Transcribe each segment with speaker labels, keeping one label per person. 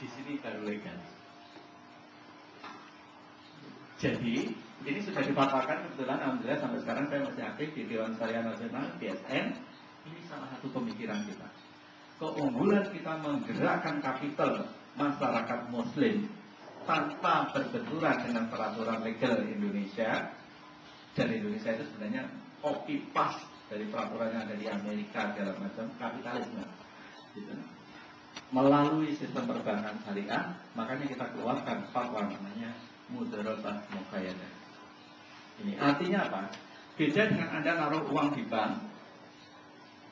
Speaker 1: di sini baru legal. Jadi ini sudah difatwakan kebetulan, alhamdulillah sampai sekarang saya masih aktif di Dewan Syariah Nasional (DSN). Ini salah satu pemikiran kita. Keunggulan kita menggerakkan kapital masyarakat Muslim tanpa berbenturan dengan peraturan legal Indonesia. Dan Indonesia itu sebenarnya copy paste dari peraturan yang ada di Amerika dalam macam kapitalisme. Gitu. Melalui sistem perbankan syariah, makanya kita keluarkan fatwa namanya mudharabah muqayyadah. Ini artinya apa? Beda dengan Anda naruh uang di bank,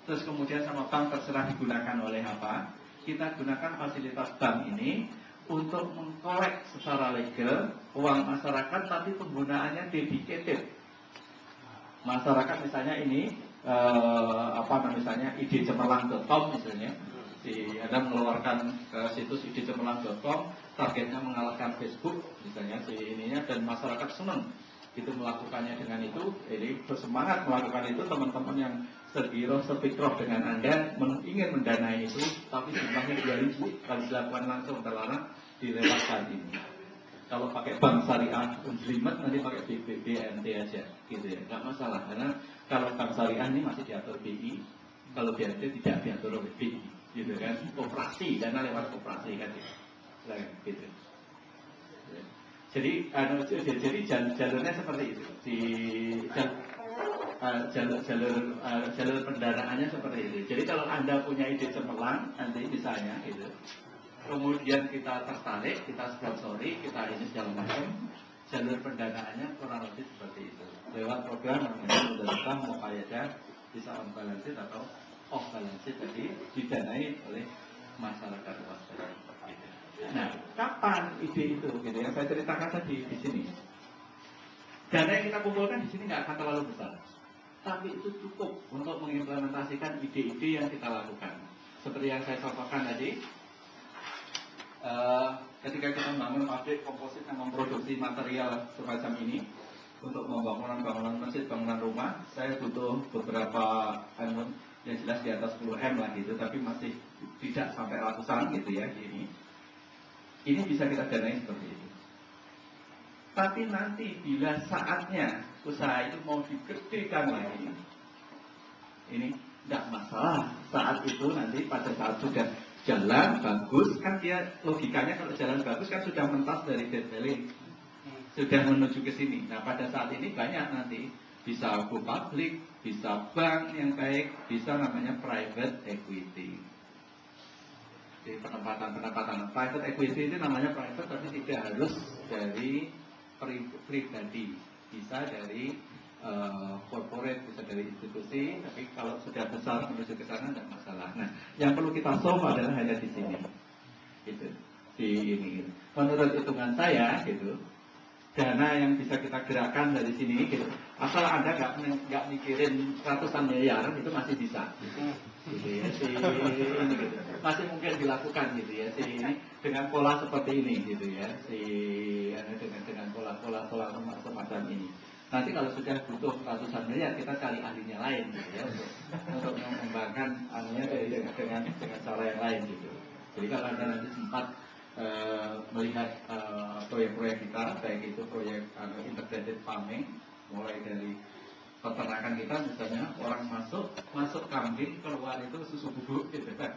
Speaker 1: terus kemudian sama bank terserah digunakan oleh apa. Kita gunakan fasilitas bank ini untuk mengkolek secara legal uang masyarakat, tapi penggunaannya dedicated. Masyarakat misalnya ini misalnya idcemerlang.com misalnya, Anda mengeluarkan ke situs idcemerlang.com, targetnya mengalahkan Facebook misalnya ininya, dan masyarakat senang itu melakukannya dengan itu, jadi bersemangat melakukan itu. Teman-teman yang sepikroh dengan Anda ingin mendanai itu, tapi jumlahnya 2.000, kalau dilakukan langsung terlarang, dilewatkan ini. Kalau pakai bank syariah Muslimat nanti pakai BNT aja, gitu ya, nggak masalah. Karena kalau bank syariah ini masih diatur BI, kalau BNT tidak diatur oleh BI, gitu kan. Koperasi, dana lewat koperasi kan, gitu. Jadi jalurnya seperti itu. Jalur pendanaannya seperti itu. Jadi kalau Anda punya ide cemerlang, nanti misalnya gitu, kemudian kita tertarik, kita sponsori, kita ini segala macam, jalur pendanaannya kurang lebih seperti itu. Lewat program namanya mudharabah muqayyadah, bisa on balance sheet atau off balance sheet, jadi didanai oleh masyarakat luas. Nah, kapan ide itu? Gitu yang saya ceritakan tadi di sini. Dana yang kita kumpulkan di sini nggak akan terlalu besar, tapi itu cukup untuk mengimplementasikan ide-ide yang kita lakukan. Seperti yang saya contohkan tadi. Ketika kita membangun pabrik komposit yang memproduksi material semacam ini untuk bangunan masjid, bangunan rumah, saya butuh beberapa yang jelas di atas 10M lah gitu, tapi masih tidak sampai ratusan gitu ya. Ini bisa kita danai seperti itu. Tapi nanti bila saatnya usaha itu mau digedekan lagi, ini tidak masalah. Saat itu nanti pada saat sudah jalan bagus, kan dia logikanya kalau jalan bagus kan sudah mentas dari debt ceiling, sudah menuju ke sini. Nah pada saat ini banyak nanti bisa go public, bisa bank yang baik, bisa namanya private equity. Jadi penempatan private equity itu namanya private, tapi tidak harus dari pribadi, bisa dari corporate, bisa dari institusi, tapi kalau sudah besar menuju ke sana tidak masalah. Nah, yang perlu kita solve adalah hanya di sini, gitu, di ini. Menurut hitungan saya, gitu, dana yang bisa kita gerakkan dari sini, gitu, asal Anda nggak mikirin ratusan miliar, itu masih bisa, gitu ya, ini, gitu. Masih mungkin dilakukan, gitu ya, ini dengan pola seperti ini, gitu ya, dengan pola semacam ini. Nanti kalau sudah butuh ratusan miliar, kita cari ahlinya lain, gitu ya, untuk mengembangkan anunya dengan cara yang lain, gitu. Jadi kalau Anda nanti sempat melihat proyek-proyek kita, baik itu proyek integrated farming, mulai dari peternakan kita, misalnya orang masuk kambing, keluar itu susu bubuk, gitu kan.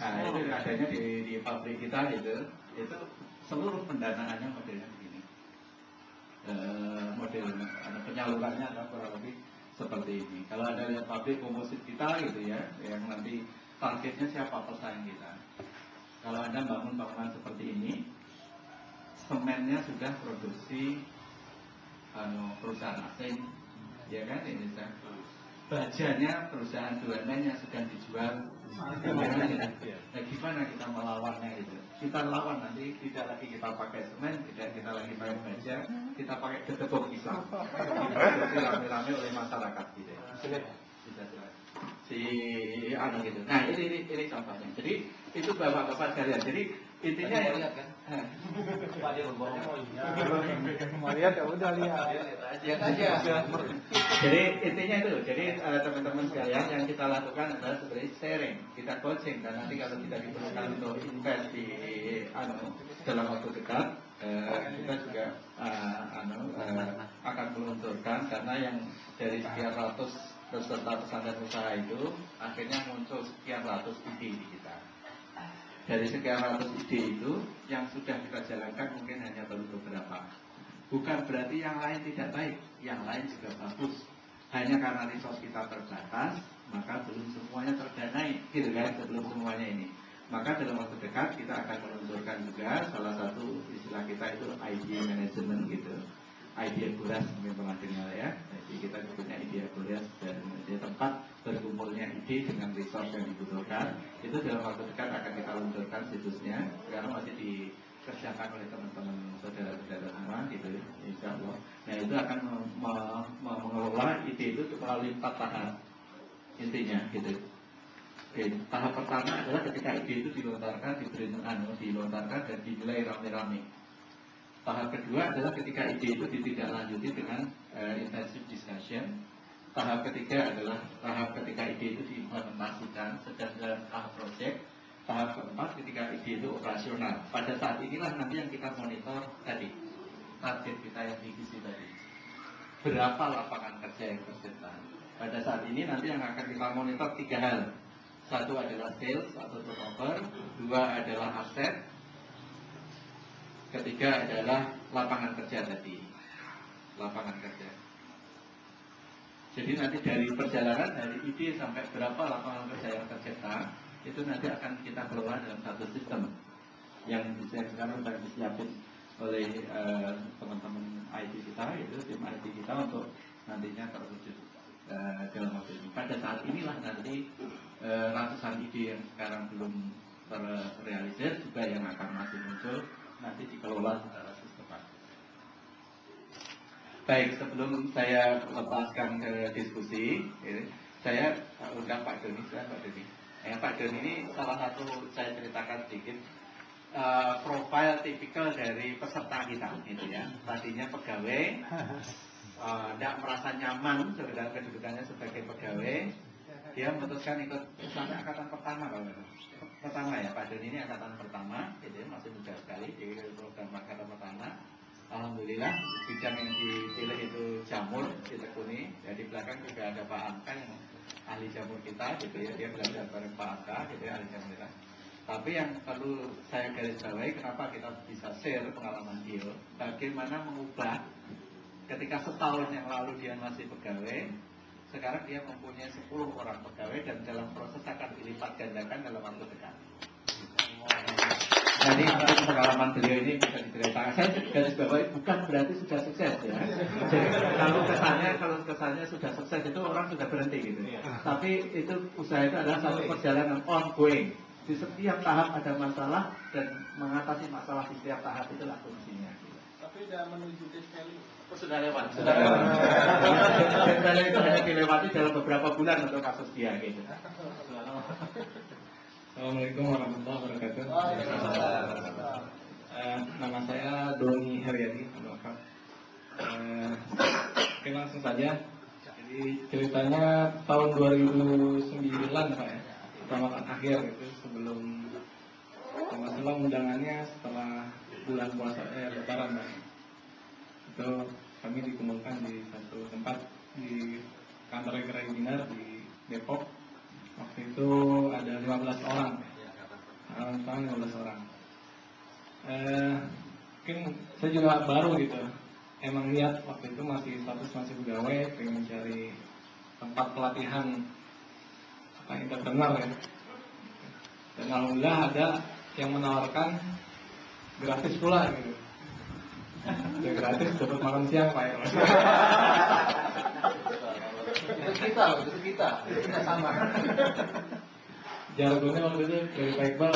Speaker 1: Nah itu adanya di pabrik kita, gitu. Itu seluruh pendanaannya modelnya begini. Model penyalurannya adalah kurang lebih seperti ini. Kalau Anda lihat pabrik komposit kita, gitu ya, yang nanti targetnya siapa pesaing kita. Kalau Anda bangun bangunan seperti ini, semennya sudah produksi perusahaan asing, ya kan, ini kan. Bajanya perusahaan BUMN yang sedang dijual. Nah, gimana kita melawannya itu? Kita lawan nanti, tidak lagi kita pakai semen, tidak kita lagi pakai baja, kita pakai gedebok pisang. Diproduksi rame-rame oleh masyarakat, gitu. Bisa gitu. Nah ini contohnya. Jadi itu bapak-bapak sekalian. Jadi intinya ya lihat kan. Pak dia mau lihat ya udah lihat aja. Jadi intinya itu. Jadi teman-teman sekalian, yang kita lakukan adalah sebenarnya sharing, kita coaching, dan nanti kalau kita diperlukan untuk invest di dalam waktu dekat kita juga akan meluncurkan, karena yang dari sekian ratus peserta pesantren usaha itu akhirnya muncul sekian ratus ide di kita. Dari sekian ratus ide itu yang sudah kita jalankan mungkin hanya baru beberapa. Bukan berarti yang lain tidak baik, yang lain juga bagus. Hanya karena resource kita terbatas, maka belum semuanya terdanai, gitu kan, sebelum semuanya ini. Maka dalam waktu dekat kita akan meluncurkan juga salah satu istilah kita itu idea management gitu. Idea Goras mungkin pernah dengar ya. Jadi kita punya idea Goras dan di tempat berkumpulnya ide dengan resource yang dibutuhkan. Itu dalam waktu dekat akan kita luncurkan situsnya, karena masih dikerjakan oleh teman-teman saudara-saudara semua gitu, insya Allah. Nah itu akan mengelola ide itu melalui 4 tahap intinya gitu. Oke, tahap pertama adalah ketika ide itu dilontarkan, dilontarkan dan dinilai rame-rame. Tahap kedua adalah ketika ide itu ditindaklanjuti dengan intensive discussion. Tahap ketiga adalah tahap ketika ide itu diimplementasikan sedang dalam tahap project. Tahap keempat ketika ide itu operasional. Pada saat inilah nanti yang kita monitor tadi, target kita yang divisi tadi. Berapa lapangan kerja yang tercipta? Pada saat ini nanti yang akan kita monitor 3 hal. Satu adalah sales atau turnover, 2 adalah aset, ketiga adalah lapangan kerja tadi. Lapangan kerja. Jadi nanti dari perjalanan dari ide sampai berapa lapangan kerja yang tercipta, itu nanti akan kita kelola dalam satu sistem yang sekarang sudah disiapin oleh teman-teman IT kita, itu tim IT kita untuk nantinya terwujud dalam waktu ini. Pada saat inilah nanti ratusan ide yang sekarang belum terrealisir juga yang akan masih muncul nanti dikelola secara sistematis. Baik, sebelum saya lepaskan ke diskusi, saya undang Pak Doni. Pak Doni. Pak Doni ini salah satu, saya ceritakan sedikit profil tipikal dari peserta kita, gitu ya. Tadinya pegawai, tidak merasa nyaman sebenarnya kedudukannya sebagai pegawai, dia memutuskan ikut sampai angkatan pertama, pertama ya, Pak Doni ini angkatan pertama, gitu, masih muda sekali di program angkatan pertama. Alhamdulillah bidang yang dipilih itu jamur ditekuni. Ya, di belakang juga ada Pak Angka yang ahli jamur kita, gitu ya, dia belajar bareng Pak Angka, gitu ya, ahli jamur kita. Tapi yang perlu saya garis bawahi, kenapa kita bisa share pengalaman dia, bagaimana mengubah ketika setahun yang lalu dia masih pegawai, sekarang dia mempunyai 10 orang pegawai dan dalam proses akan dilipat gandakan dalam waktu dekat. Jadi pengalaman beliau ini bisa diceritakan. Saya garis bawahi bukan berarti sudah sukses ya. Jadi kalau kesannya sudah sukses itu orang sudah berhenti gitu. Tapi itu usaha itu adalah satu perjalanan ongoing. Di setiap tahap ada masalah dan mengatasi masalah di setiap tahap itulah kuncinya.
Speaker 2: Tapi sudah menuju value.
Speaker 1: Sudah lewat. Value itu hanya dilewati dalam beberapa bulan untuk kasus dia gitu.
Speaker 3: Assalamualaikum warahmatullahi wabarakatuh. Nama saya Doni Haryadi. Oke, langsung saja. Jadi ceritanya tahun 2009 Pak ya, pertama akhir itu sebelum masalah undangannya setelah bulan puasa Lebaran Pak. Itu kami dikumpulkan di satu tempat di kantor Gerai Binar di Depok. Waktu itu ada 15 orang, sekarang 15 orang. Mungkin saya juga baru gitu. Emang lihat waktu itu masih status masih pegawai, pengen mencari tempat pelatihan entrepreneur ya. Dan alhamdulillah ada yang menawarkan gratis pula gitu. Ya gratis dapat makan siang Pak ya.
Speaker 2: Itu kita sama.
Speaker 3: Jargonnya waktu itu dari Pak Iqbal